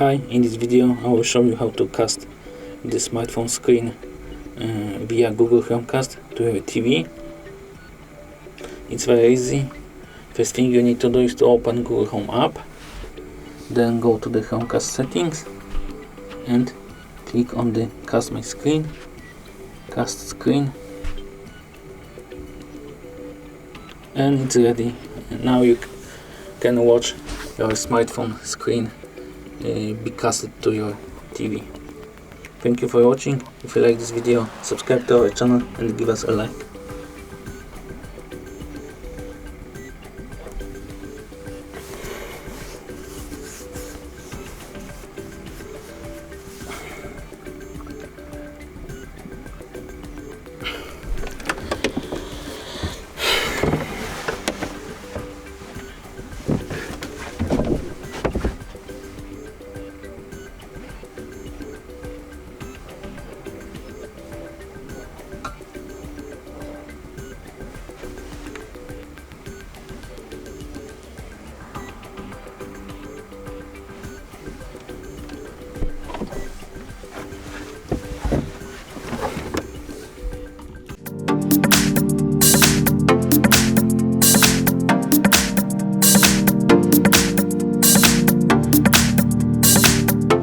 Hi, in this video I will show you how to cast the smartphone screen via Google Chromecast to your TV. It's very easy. First thing you need to do is to open Google Home app, then go to the Chromecast settings and click on the cast my screen, cast screen, and it's ready. Now you can watch your smartphone screen be casted to your TV. Thank you for watching. If you like this video, subscribe to our channel and give us a like.